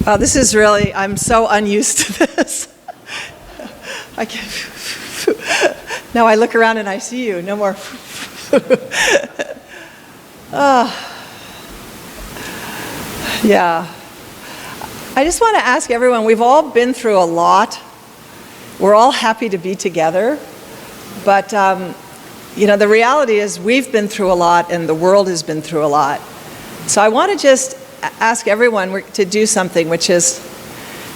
Wow, this is really, I'm so unused to this. I can, now I look around and I see you, no more. Yeah. I just want to ask everyone, we've all been through a lot. We're all happy to be together. But, the reality is we've been through a lot and the world has been through a lot. So I want to just ask everyone to do something, which is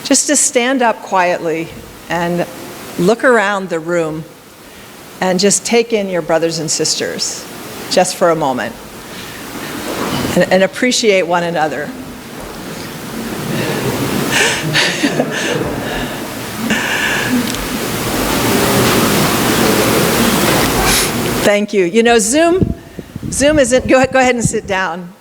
just to stand up quietly and look around the room and just take in your brothers and sisters just for a moment and appreciate one another. Thank you. Zoom isn't, go ahead and sit down.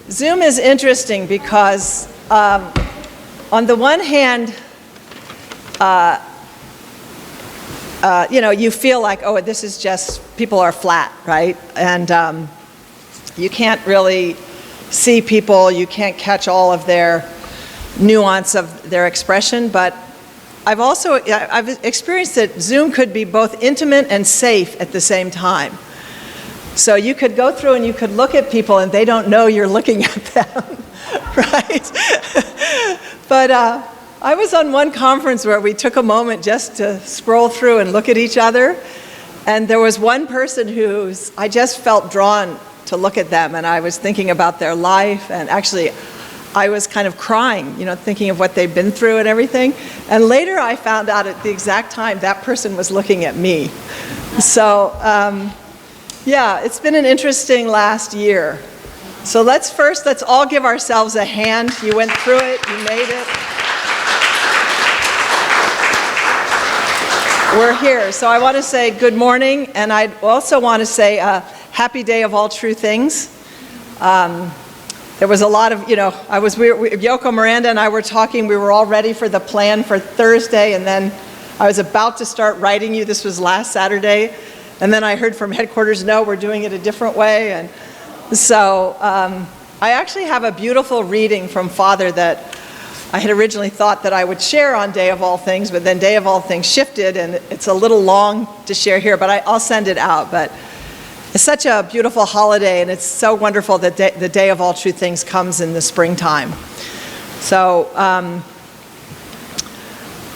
Zoom is interesting because on the one hand, you feel like, oh, this is just, people are flat, right? And you can't really see people, you can't catch all of their nuance of their expression, but I've experienced that Zoom could be both intimate and safe at the same time. So you could go through and you could look at people and they don't know you're looking at them, right? But I was on one conference where we took a moment just to scroll through and look at each other. And there was one person I just felt drawn to look at them, and I was thinking about their life, and actually I was kind of crying, thinking of what they've been through and everything. And later I found out at the exact time that person was looking at me. So, yeah, it's been an interesting last year. So let's all give ourselves a hand. You went through it, you made it. We're here. So I want to say good morning, and I also want to say happy day of all true things. There was a lot of, Yoko, Miranda, and I were talking. We were all ready for the plan for Thursday, and then I was about to start writing you. This was last Saturday, and then I heard from headquarters, no, we're doing it a different way. And so I actually have a beautiful reading from Father that I had originally thought that I would share on Day of All Things, but then Day of All Things shifted, and it's a little long to share here, but I'll send it out. But it's such a beautiful holiday, and it's so wonderful that the Day of All True Things comes in the springtime. So,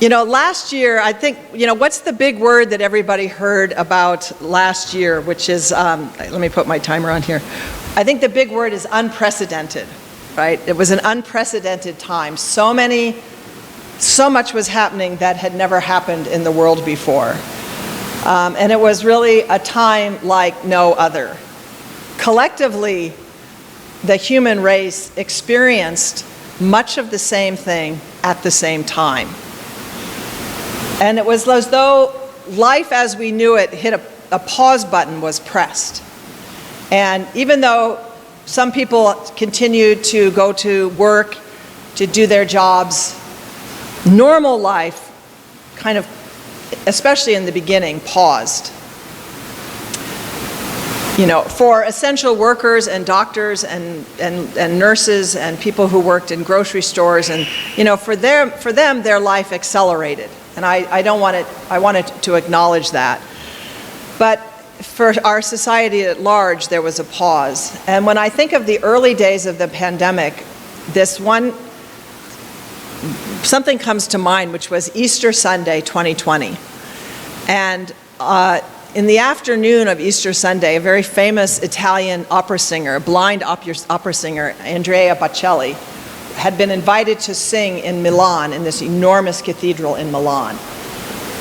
last year, I think, what's the big word that everybody heard about last year, which is, let me put my timer on here. I think the big word is unprecedented, right? It was an unprecedented time. So much was happening that had never happened in the world before. And it was really a time like no other. Collectively, the human race experienced much of the same thing at the same time. And it was as though life as we knew it hit a pause button was pressed. And even though some people continued to go to work, to do their jobs, normal life kind of, especially in the beginning, paused. For essential workers and doctors and nurses and people who worked in grocery stores, and for them their life accelerated. And I wanted to acknowledge that. But for our society at large, there was a pause. And when I think of the early days of the pandemic, something comes to mind, which was Easter Sunday 2020. And in the afternoon of Easter Sunday, a very famous Italian opera singer, blind opera singer, Andrea Bocelli, had been invited to sing in Milan, in this enormous cathedral in Milan.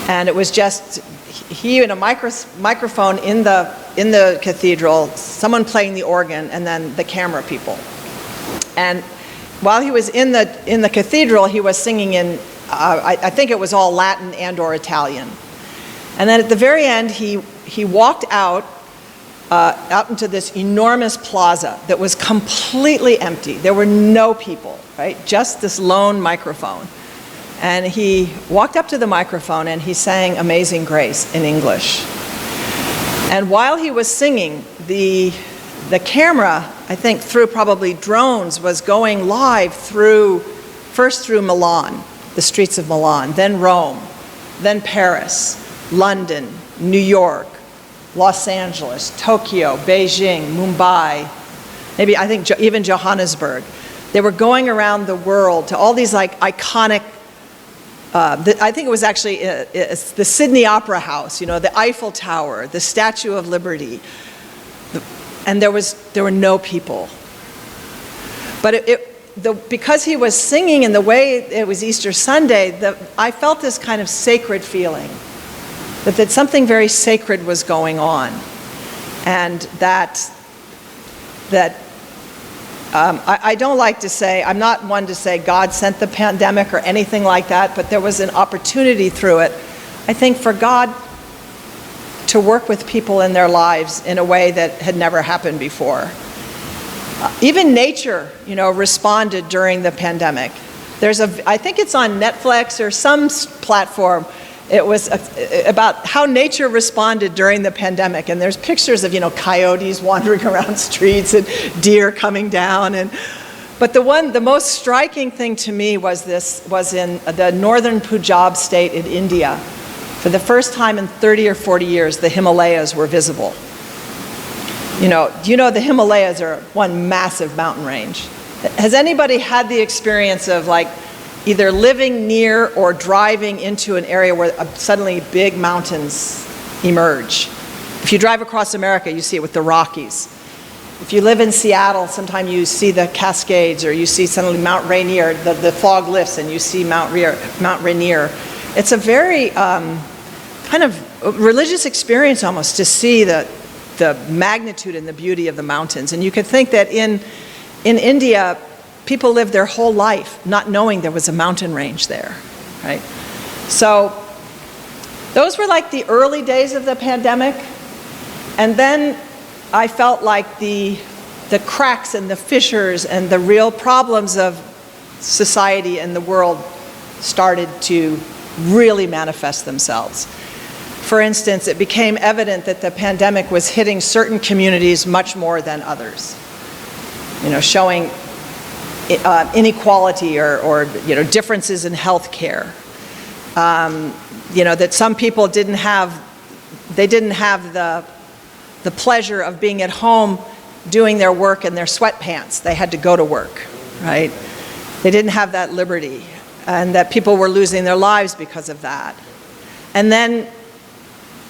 And it was just he and a microphone in the cathedral, someone playing the organ, and then the camera people. And while he was in the cathedral, he was singing in, I think it was all Latin and/or Italian. And then at the very end, he walked out into this enormous plaza that was completely empty. There were no people, right? Just this lone microphone. And he walked up to the microphone and he sang Amazing Grace in English. And while he was singing, the camera, I think through probably drones, was going live through first through Milan, the streets of Milan, then Rome, then Paris, London, New York, Los Angeles, Tokyo, Beijing, Mumbai, maybe I think even Johannesburg. They were going around the world to all these like iconic, I think it was actually it's the Sydney Opera House, you know, the Eiffel Tower, the Statue of Liberty, and there were no people. But because he was singing in the way it was Easter Sunday, I felt this kind of sacred feeling, that something very sacred was going on, and I don't like to say, I'm not one to say God sent the pandemic or anything like that, but there was an opportunity through it, I think, for God to work with people in their lives in a way that had never happened before. Even nature, you know, responded during the pandemic. I think it's on Netflix or some platform. It was about how nature responded during the pandemic, and there's pictures of, you know, coyotes wandering around streets and deer coming down. But the most striking thing to me was in the northern Punjab state in India. For the first time in 30 or 40 years, the Himalayas were visible. You know, the Himalayas are one massive mountain range. Has anybody had the experience of like either living near or driving into an area where suddenly big mountains emerge? If you drive across America, you see it with the Rockies. If you live in Seattle, sometimes you see the Cascades, or you see suddenly Mount Rainier, the fog lifts and you see Mount Rainier. It's a very kind of religious experience almost to see the magnitude and the beauty of the mountains. And you could think that in India, people lived their whole life not knowing there was a mountain range there, right? So those were like the early days of the pandemic. And then I felt like the cracks and the fissures and the real problems of society and the world started to really manifest themselves. For instance, it became evident that the pandemic was hitting certain communities much more than others, you know, showing inequality or you know, differences in health care. You know, that some people didn't have the pleasure of being at home doing their work in their sweatpants. They had to go to work, right? They didn't have that liberty, and that people were losing their lives because of that. And then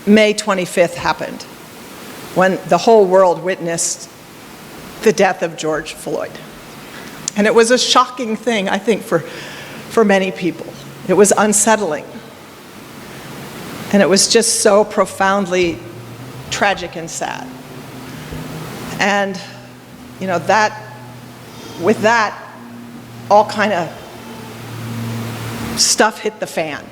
May 25th happened, when the whole world witnessed the death of George Floyd. And it was a shocking thing, I think, for many people. It was unsettling. And it was just so profoundly tragic and sad. And, you know, with that, all kind of stuff hit the fan.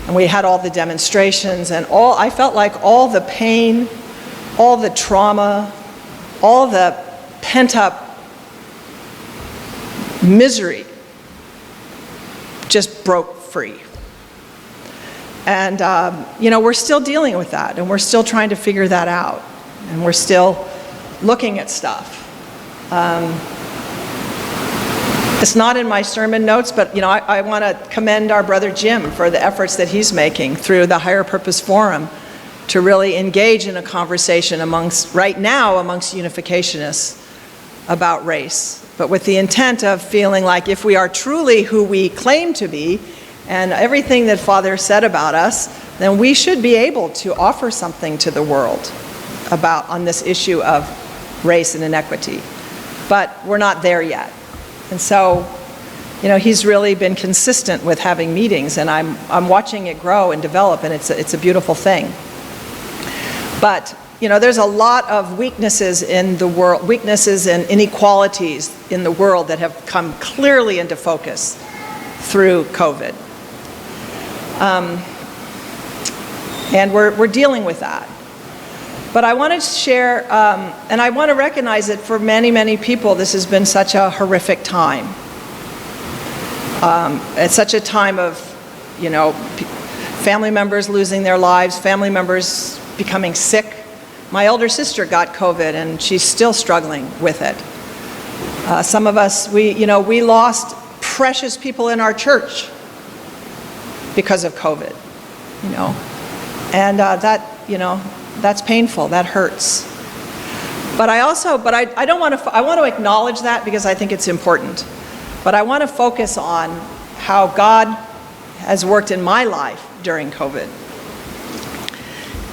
And we had all the demonstrations and I felt like all the pain, all the trauma, all the pent-up misery just broke free. And, you know, we're still dealing with that, and we're still trying to figure that out, and we're still looking at stuff. It's not in my sermon notes, but, you know, I want to commend our brother Jim for the efforts that he's making through the Higher Purpose Forum to really engage in a conversation right now amongst unificationists about race, but with the intent of feeling like if we are truly who we claim to be and everything that Father said about us, then we should be able to offer something to the world on this issue of race and inequity. But we're not there yet. And so, you know, he's really been consistent with having meetings, and I'm watching it grow and develop, and it's a beautiful thing. But, you know, there's a lot of weaknesses in the world, weaknesses and inequalities in the world that have come clearly into focus through COVID. And we're dealing with that. But I want to share, and I want to recognize that for many, many people, this has been such a horrific time. It's such a time of, you know, family members losing their lives, family members becoming sick. My elder sister got COVID, and she's still struggling with it. Some of us, we lost precious people in our church because of COVID, and that's painful, that hurts. But I don't want to, I want to acknowledge that because I think it's important. But I want to focus on how God has worked in my life during COVID.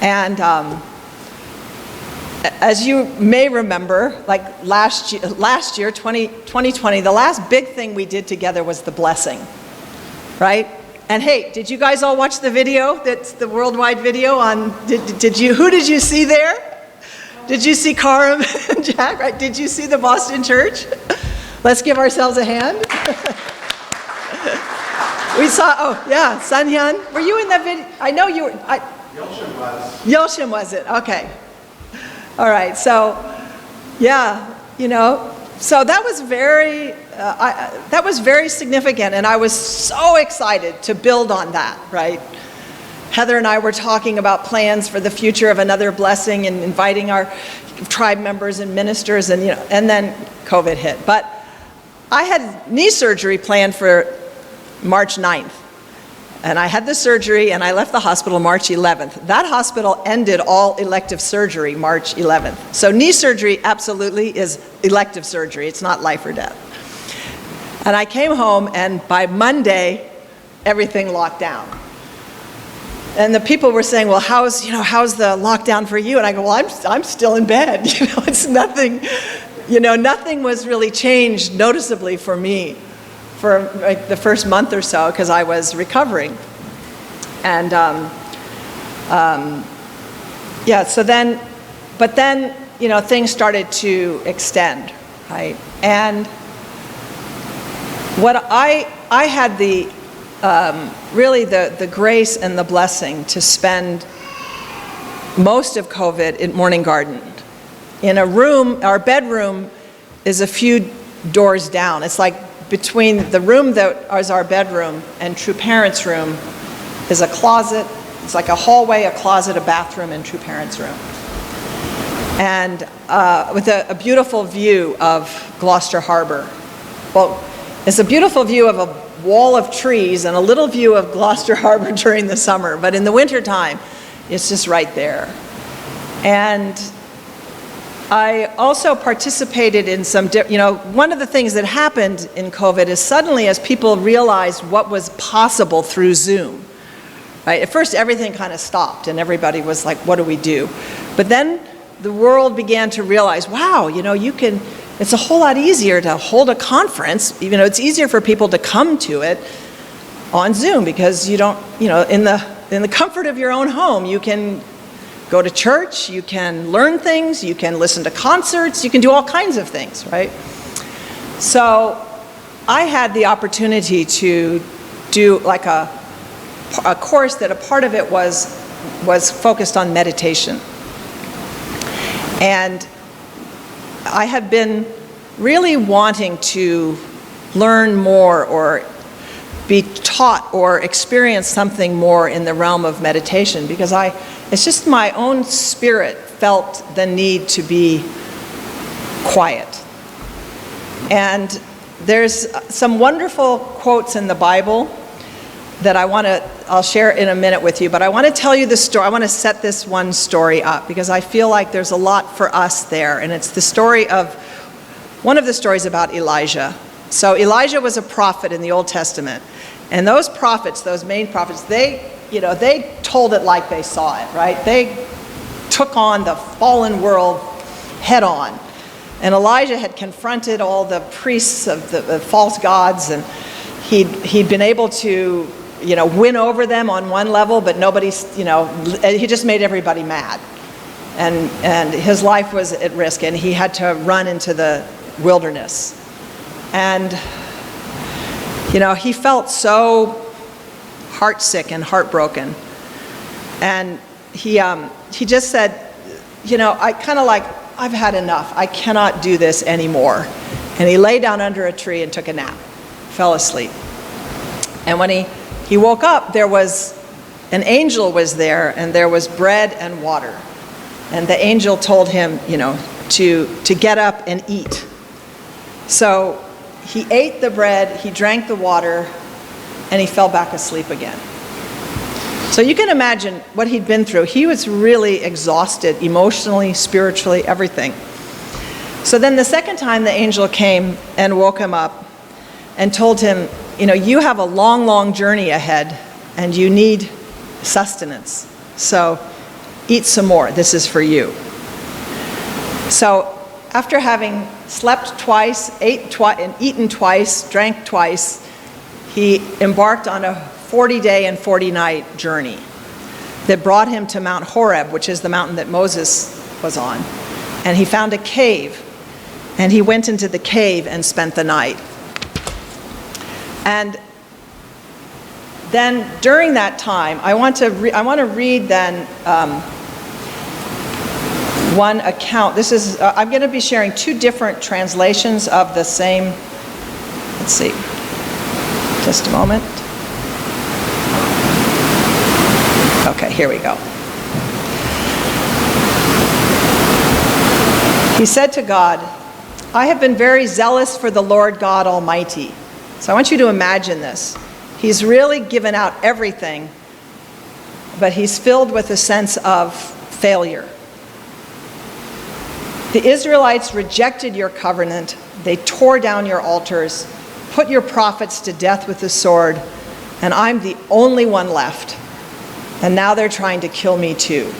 And as you may remember, like last year, 2020, the last big thing we did together was the blessing, right? And hey, did you guys all watch the video? That's the worldwide video on, who did you see there? Did you see Karam and Jack, right? Did you see the Boston Church? Let's give ourselves a hand. We saw, oh yeah, Sun Hyun. Were you in that video? I know you were. Yelchin was. Yelchin was it? Okay. All right, so yeah, so that was very significant, and I was so excited to build on that, right? Heather and I were talking about plans for the future of another blessing and inviting our tribe members and ministers, and then COVID hit. But I had knee surgery planned for March 9th. And I had the surgery and I left the hospital March 11th. That hospital ended all elective surgery March 11th. So knee surgery absolutely is elective surgery. It's not life or death. And I came home and by Monday, everything locked down. And the people were saying, well, how's the lockdown for you? And I go, well, I'm still in bed. It's nothing, nothing was really changed noticeably for me for like the first month or so because I was recovering. And but then, things started to extend, right? And what I had really the grace and the blessing to spend most of COVID in Morning Garden. In a room, our bedroom is a few doors down. It's like between the room that is our bedroom and True Parents' room is a closet. It's like a hallway, a closet, a bathroom, and True Parents' room. And with a beautiful view of Gloucester Harbor. Well, it's a beautiful view of a wall of trees and a little view of Gloucester Harbor during the summer, but in the wintertime, it's just right there. And I also participated in some, one of the things that happened in COVID is suddenly as people realized what was possible through Zoom, right? At first everything kind of stopped and everybody was like, what do we do? But then the world began to realize, wow, it's a whole lot easier to hold a conference. It's easier for people to come to it on Zoom because you don't, in the comfort of your own home, you can go to church, you can learn things, you can listen to concerts, you can do all kinds of things, right? So I had the opportunity to do like a course that a part of it was focused on meditation. And I have been really wanting to learn more or be taught or experience something more in the realm of meditation because it's just my own spirit felt the need to be quiet. And there's some wonderful quotes in the Bible that I'll share in a minute with you, but I want to tell you the story. I want to set this one story up because I feel like there's a lot for us there, and it's the story of, one of the stories about Elijah. So Elijah was a prophet in the Old Testament, and those prophets, those main prophets, they told it like they saw it, right? They took on the fallen world head on. And Elijah had confronted all the priests of the false gods, and he'd been able to win over them on one level, but he just made everybody mad. And his life was at risk, and he had to run into the wilderness. And, he felt so heartsick and heartbroken. And he just said, I've had enough. I cannot do this anymore. And he lay down under a tree and took a nap, fell asleep. And when he woke up, there was an angel was there, and there was bread and water. And the angel told him, to get up and eat. So he ate the bread, he drank the water, and he fell back asleep again. So you can imagine what he'd been through. He was really exhausted, emotionally, spiritually, everything. So then the second time the angel came and woke him up and told him, you have a long, long journey ahead and you need sustenance. So eat some more. This is for you. So after having slept twice, eaten twice, drank twice, he embarked on a 40-day and 40-night journey that brought him to Mount Horeb, which is the mountain that Moses was on. And he found a cave, and he went into the cave and spent the night. And then during that time, I want to read then one account. This is I'm going to be sharing two different translations of the same. Let's see. Just a moment. Okay, here we go. He said to God, I have been very zealous for the Lord God Almighty. So I want you to imagine this. He's really given out everything, but he's filled with a sense of failure. The Israelites rejected your covenant. They tore down your altars, put your prophets to death with the sword, and I'm the only one left. And now they're trying to kill me too.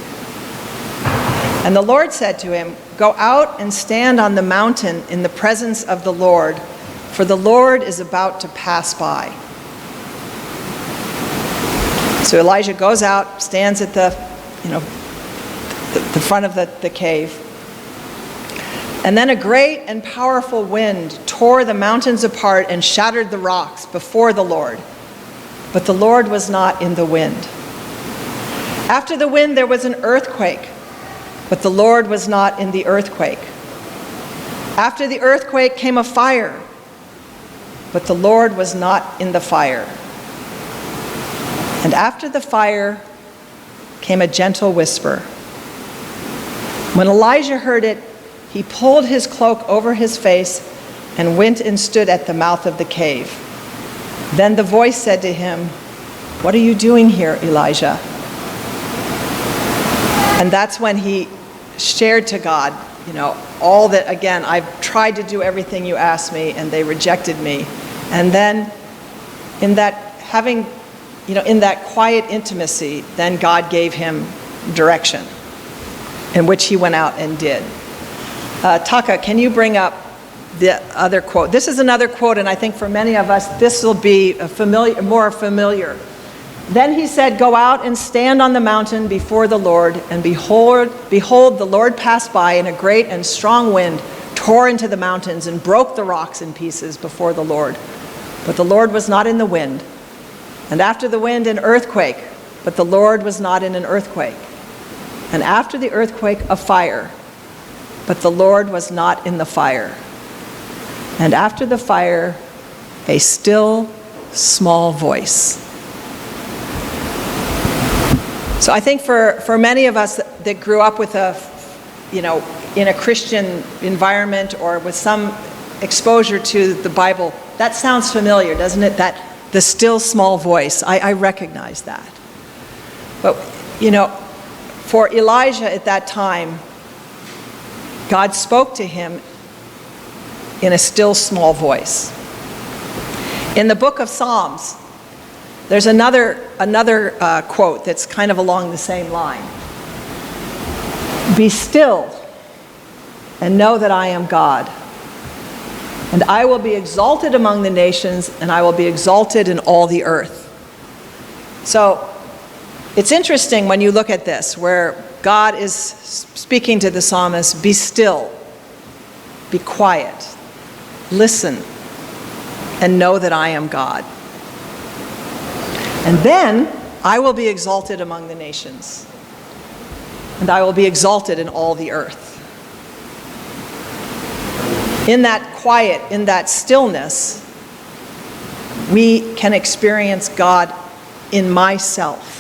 And the Lord said to him, go out and stand on the mountain in the presence of the Lord, for the Lord is about to pass by. So Elijah goes out, stands at the front of the cave. And then a great and powerful wind tore the mountains apart and shattered the rocks before the Lord. But the Lord was not in the wind. After the wind, there was an earthquake, but the Lord was not in the earthquake. After the earthquake came a fire, but the Lord was not in the fire. And after the fire came a gentle whisper. When Elijah heard it, he pulled his cloak over his face and went and stood at the mouth of the cave. Then the voice said to him, what are you doing here, Elijah? And that's when he shared to God, all that, again, I've tried to do everything you asked me and they rejected me. And then in that in that quiet intimacy, then God gave him direction, in which he went out and did. Taka, can you bring up the other quote? This is another quote, and I think for many of us, this will be more familiar. Then he said, go out and stand on the mountain before the Lord, and behold, the Lord passed by, and a great and strong wind tore into the mountains and broke the rocks in pieces before the Lord. But the Lord was not in the wind. And after the wind, an earthquake, but the Lord was not in an earthquake. And after the earthquake, a fire, but the Lord was not in the fire. And after the fire, a still, small voice. So I think for many of us that grew up with in a Christian environment or with some exposure to the Bible, that sounds familiar, doesn't it? That the still small voice, I recognize that. But, for Elijah at that time, God spoke to him in a still small voice. In the book of Psalms, there's another quote that's kind of along the same line. Be still and know that I am God. And I will be exalted among the nations, and I will be exalted in all the earth. So it's interesting when you look at this, where God is speaking to the psalmist, be still, be quiet, listen, and know that I am God. And then I will be exalted among the nations, and I will be exalted in all the earth. In that quiet, in that stillness, we can experience God in myself.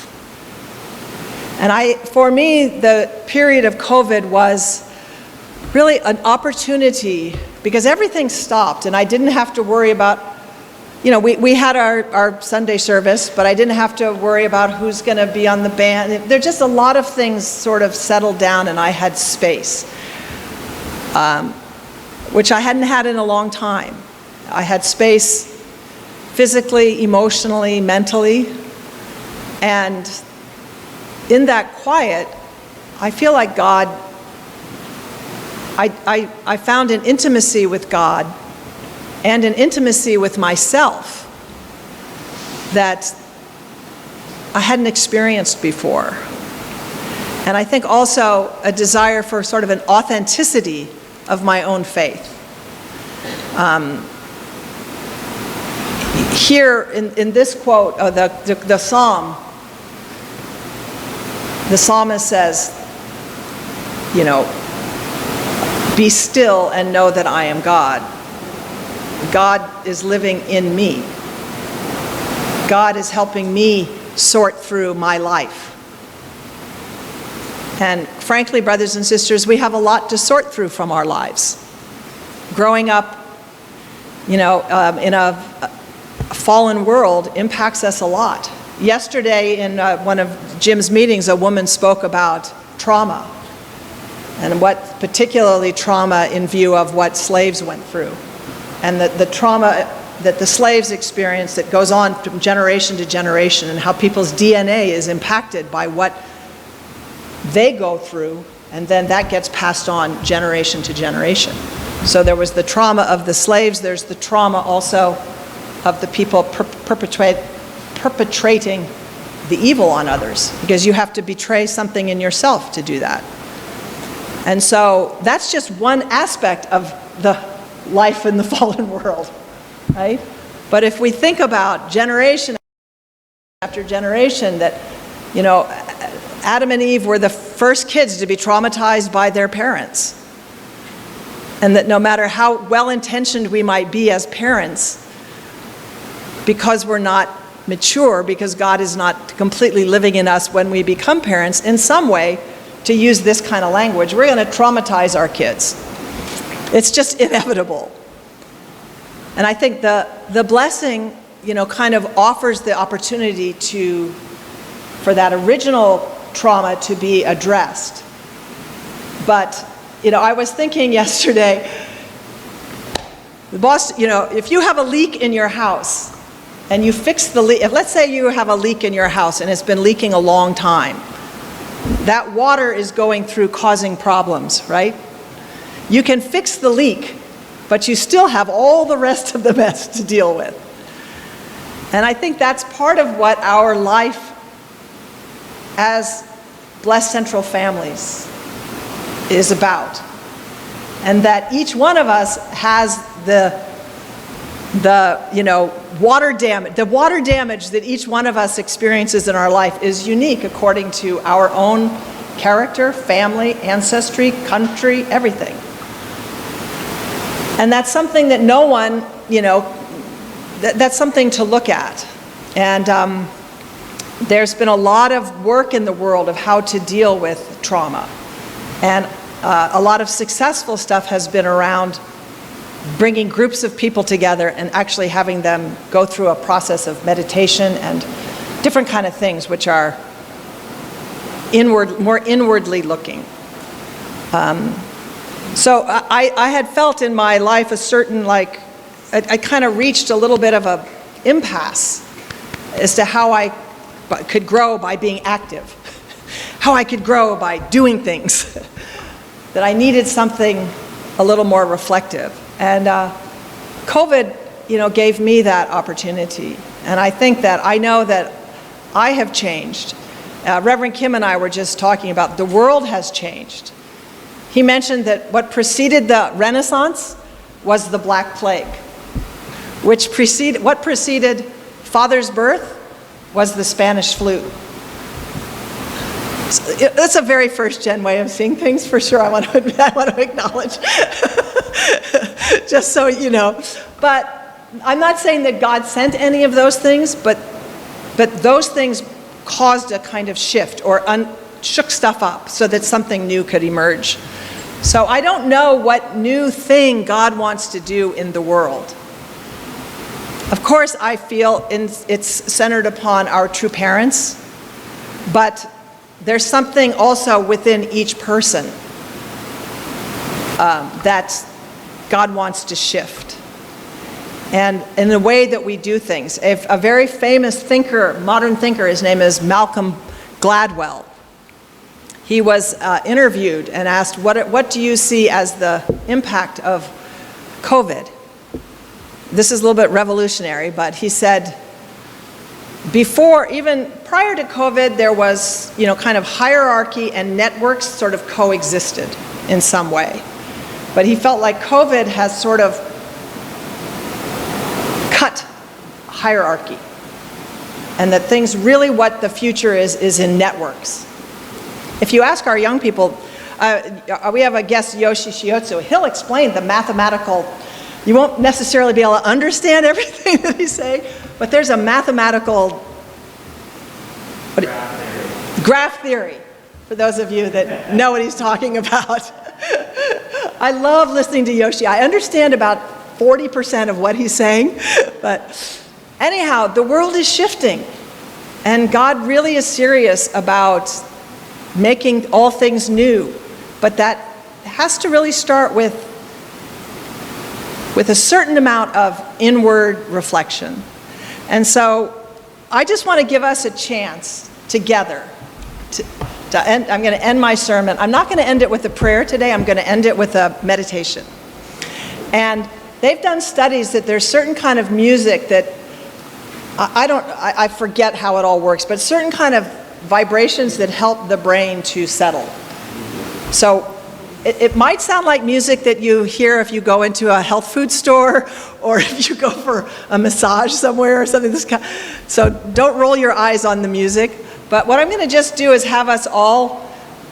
And for me, the period of COVID was really an opportunity, because everything stopped and I didn't have to worry about, we had our Sunday service, but I didn't have to worry about who's going to be on the band. There just a lot of things sort of settled down, and I had space, which I hadn't had in a long time. I had space physically, emotionally, mentally, and in that quiet, I feel like God, I found an intimacy with God and an intimacy with myself that I hadn't experienced before. And I think also a desire for sort of an authenticity of my own faith. Here in this quote, the psalm, the psalmist says, be still and know that I am God. God is living in me. God is helping me sort through my life. And frankly, brothers and sisters, we have a lot to sort through from our lives. Growing up, in a fallen world impacts us a lot. Yesterday in one of Jim's meetings, a woman spoke about trauma, and what particularly trauma in view of what slaves went through, and the trauma that the slaves experienced that goes on from generation to generation, and how people's DNA is impacted by what they go through, and then that gets passed on generation to generation. So there was the trauma of the slaves, there's the trauma also of the people perpetrating the evil on others, because you have to betray something in yourself to do that. And so that's just one aspect of the life in the fallen world, right? But if we think about generation after generation that, Adam and Eve were the first kids to be traumatized by their parents. And that no matter how well-intentioned we might be as parents, because we're not mature, because God is not completely living in us when we become parents, in some way, to use this kind of language, we're going to traumatize our kids. It's just inevitable. And I think the blessing, kind of offers the opportunity for that original trauma to be addressed. But, I was thinking yesterday, if you have a leak in your house and you fix the leak, let's say you have a leak in your house and it's been leaking a long time, that water is going through causing problems, right? You can fix the leak, but you still have all the rest of the mess to deal with. And I think that's part of what our life as Blessed Central families is about. And that each one of us has the water damage. The water damage that each one of us experiences in our life is unique according to our own character, family, ancestry, country, everything. And that's something that no one, that's something to look at. And there's been a lot of work in the world of how to deal with trauma. And a lot of successful stuff has been around bringing groups of people together and actually having them go through a process of meditation and different kind of things which are more inwardly looking. So I had felt in my life a certain, I kind of reached a little bit of a impasse as to how I could grow by being active, how I could grow by doing things, that I needed something a little more reflective. And COVID, gave me that opportunity. And I think that I know that I have changed. Reverend Kim and I were just talking about the world has changed. He mentioned that what preceded the Renaissance was the Black Plague. What preceded Father's birth was the Spanish flu. That's a very first-gen way of seeing things, for sure. I want to acknowledge, just so you know. But I'm not saying that God sent any of those things, but those things caused a kind of shift or shook stuff up so that something new could emerge. So I don't know what new thing God wants to do in the world. Of course, I feel it's centered upon our true parents, but there's something also within each person that God wants to shift. And in the way that we do things. A very famous thinker, modern thinker, his name is Malcolm Gladwell. He was interviewed and asked, what do you see as the impact of COVID? This is a little bit revolutionary, but he said, even prior to COVID, there was, kind of hierarchy and networks sort of coexisted in some way. But he felt like COVID has sort of cut hierarchy. And that things really, what the future is in networks. If you ask our young people, we have a guest, Yoshi Shiotsu, he'll explain the mathematical, you won't necessarily be able to understand everything that he's saying, but there's a mathematical graph theory, for those of you that know what he's talking about. I love listening to Yoshi. I understand about 40% of what he's saying, but anyhow, the world is shifting, and God really is serious about making all things new, but that has to really start with a certain amount of inward reflection. And so I just want to give us a chance together to end. I'm going to end my sermon. I'm not going to end it with a prayer today. I'm going to end it with a meditation. And they've done studies that there's certain kind of music that I forget how it all works, but certain kind of vibrations that help the brain to settle. So it might sound like music that you hear if you go into a health food store or if you go for a massage somewhere or something. So don't roll your eyes on the music. But what I'm going to just do is have us all,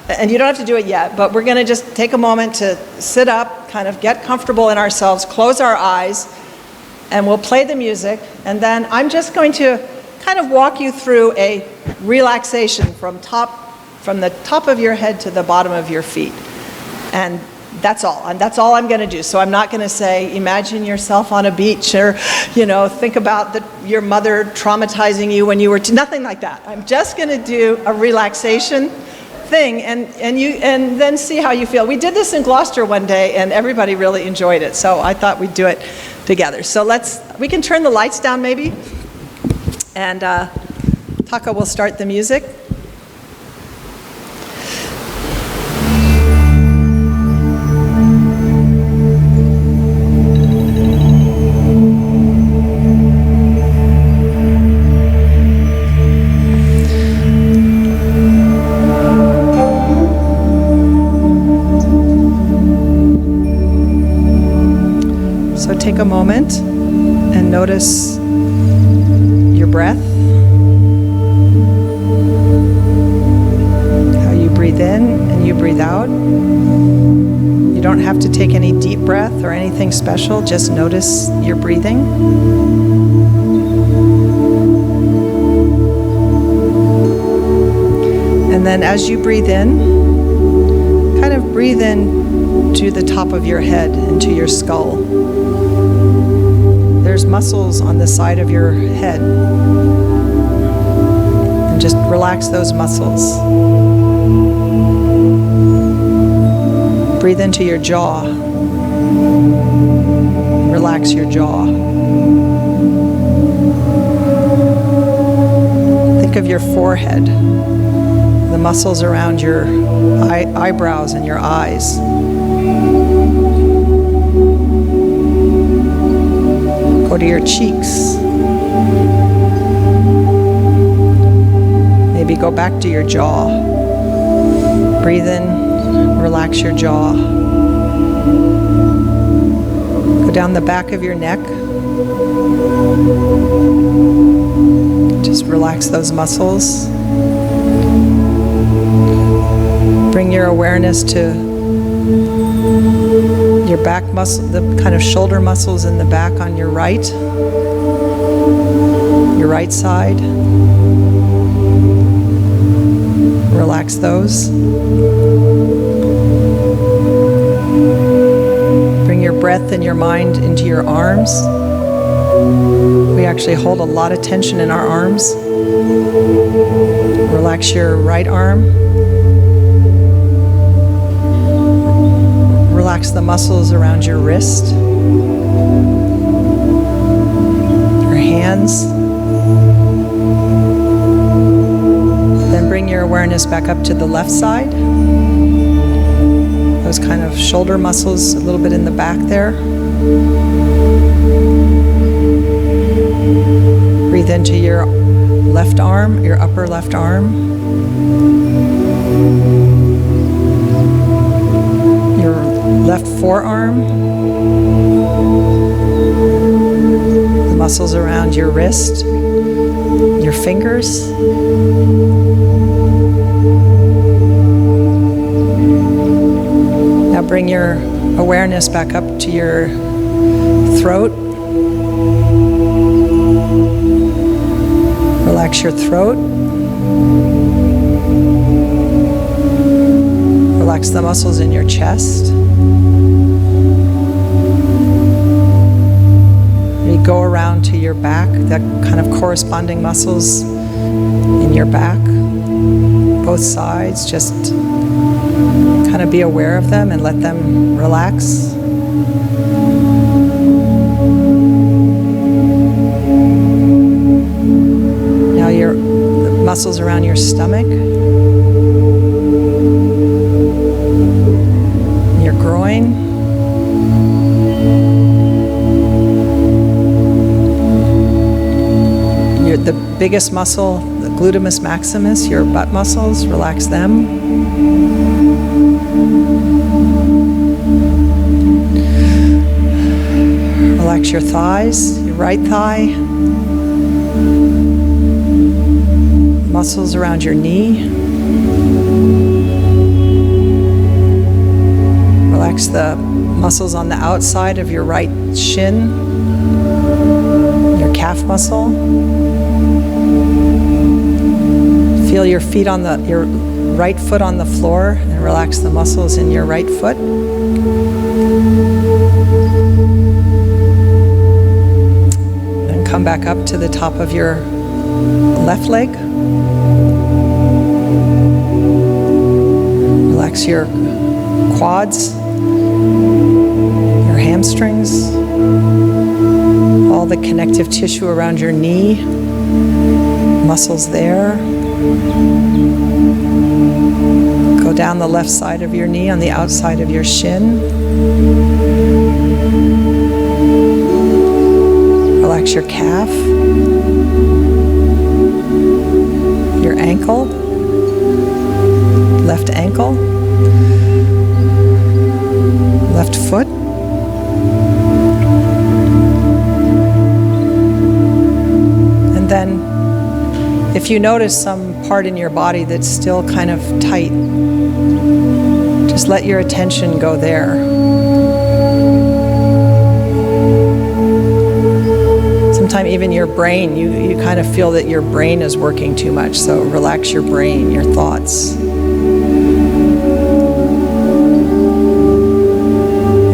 and you don't have to do it yet, but we're going to just take a moment to sit up, kind of get comfortable in ourselves, close our eyes, and we'll play the music. And then I'm just going to kind of walk you through a relaxation from the top of your head to the bottom of your feet. And that's all. And that's all I'm going to do. So I'm not going to say, imagine yourself on a beach, or, think about your mother traumatizing you when you were nothing like that. I'm just going to do a relaxation thing, and then see how you feel. We did this in Gloucester one day, and everybody really enjoyed it. So I thought we'd do it together. So we can turn the lights down maybe. And Taka will start the music. So take a moment and notice your breath, how you breathe in and you breathe out. You don't have to take any deep breath or anything special, just notice your breathing. And then as you breathe in, kind of breathe in to the top of your head, into your skull. There's muscles on the side of your head. And just relax those muscles. Breathe into your jaw. Relax your jaw. Think of your forehead, the muscles around your eyebrows and your eyes. Go to your cheeks. Maybe go back to your jaw. Breathe in, relax your jaw. Go down the back of your neck. Just relax those muscles. Bring your awareness to your back muscle, the kind of shoulder muscles in the back on your right side. Relax those. breath and your mind into your arms. We actually hold a lot of tension in our arms. Relax your right arm. Relax the muscles around your wrist, your hands. Then bring your awareness back up to the left side. Those kind of shoulder muscles, a little bit in the back there. Breathe into your left arm, your upper left arm. Your left forearm. The muscles around your wrist, your fingers. Now bring your awareness back up to your throat. Relax your throat. Relax the muscles in your chest. You go around to your back, that kind of corresponding muscles in your back, both sides. Just kind of be aware of them and let them relax. Now the muscles around your stomach, your groin, the biggest muscle, the gluteus maximus, your butt muscles, relax them. Relax your thighs, your right thigh, muscles around your knee. Relax the muscles on the outside of your right shin, your calf muscle. Feel your feet on your right foot on the floor and relax the muscles in your right foot. Then come back up to the top of your left leg. Relax your quads, your hamstrings, all the connective tissue around your knee, muscles there. Go down the left side of your knee on the outside of your shin. Relax your calf, your ankle, left ankle, left foot. And then if you notice some part in your body that's still kind of tight, just let your attention go there. Sometimes even your brain, you kind of feel that your brain is working too much, so relax your brain, your thoughts.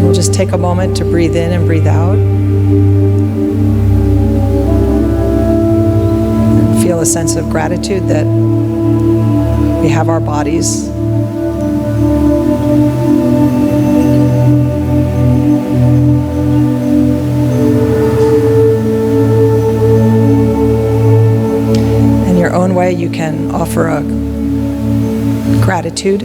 We'll just take a moment to breathe in and breathe out. Feel a sense of gratitude that we have our bodies. In your own way, you can offer a gratitude.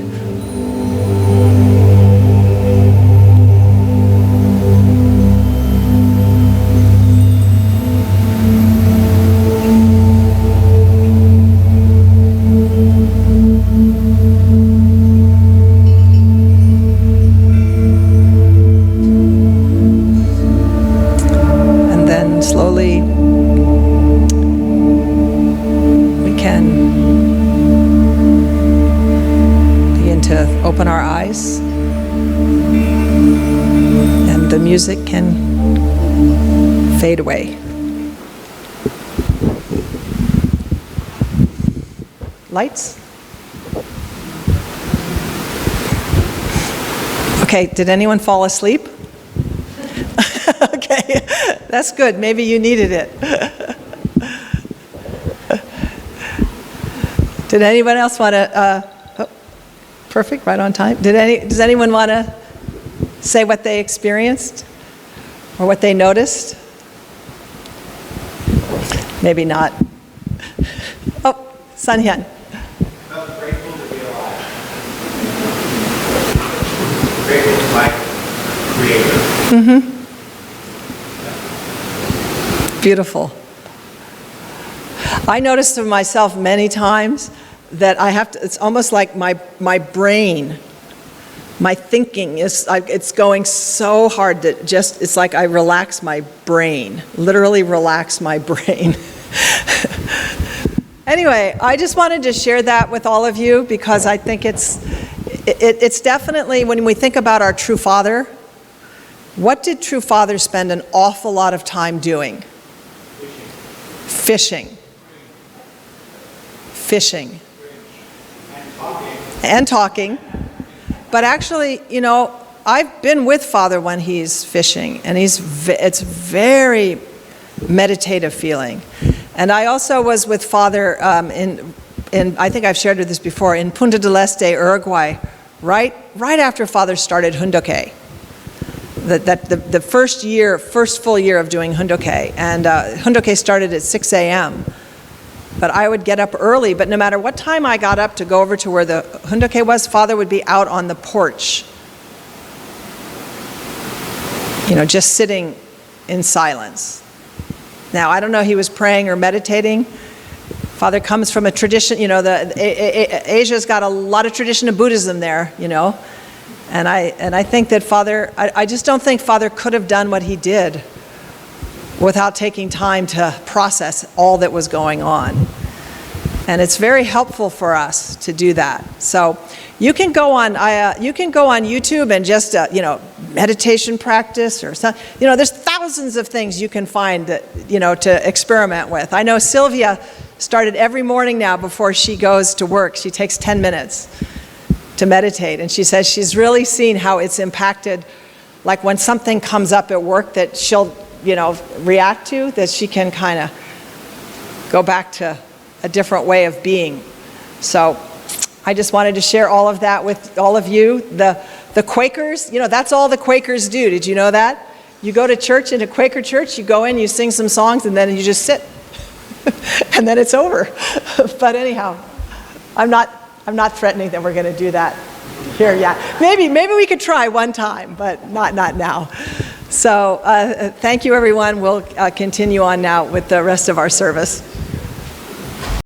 Slowly, we can begin to open our eyes, and the music can fade away. Lights? Okay, did anyone fall asleep? Okay, that's good. Maybe you needed it. Did anyone else want to, perfect, right on time. Does anyone want to say what they experienced or what they noticed? Maybe not. Oh, Sun Hyun. I'm grateful to be alive. Grateful to my Creator. Beautiful. I noticed of myself many times that I have to, it's almost like my brain, my thinking it's going so hard that just, it's like I relax my brain, literally relax my brain. Anyway, I just wanted to share that with all of you because I think it's definitely, when we think about our true Father, what did true fathers spend an awful lot of time doing? Fishing. And talking. But actually, you know, I've been with Father when he's fishing, and it's very meditative feeling. And I also was with Father in I think I've shared this before, in Punta del Este, Uruguay, right after Father started Hundoke. The first full year of doing Hundoke. And Hundoke started at 6 a.m. But I would get up early, but no matter what time I got up to go over to where the Hundoke was, Father would be out on the porch. You know, just sitting in silence. Now, I don't know if he was praying or meditating. Father comes from a tradition, you know, Asia's got a lot of tradition of Buddhism there, you know. And I think that Father, I just don't think Father could have done what he did without taking time to process all that was going on. And it's very helpful for us to do that. So you can go on YouTube and just you know, meditation practice or something. You know, there's thousands of things you can find that, you know, to experiment with. I know Sylvia started every morning now before she goes to work. She takes 10 minutes to meditate, and she says she's really seen how it's impacted, like when something comes up at work that she'll, you know, react to, that she can kind of go back to a different way of being. So I just wanted to share all of that with all of you. The Quakers, you know, that's all the Quakers do. Did you know that? You go to church, in a Quaker church, you go in, you sing some songs, and then you just sit. And then it's over. But anyhow, I'm not threatening that we're going to do that here yet. Maybe we could try one time, but not now. So thank you, everyone. We'll continue on now with the rest of our service.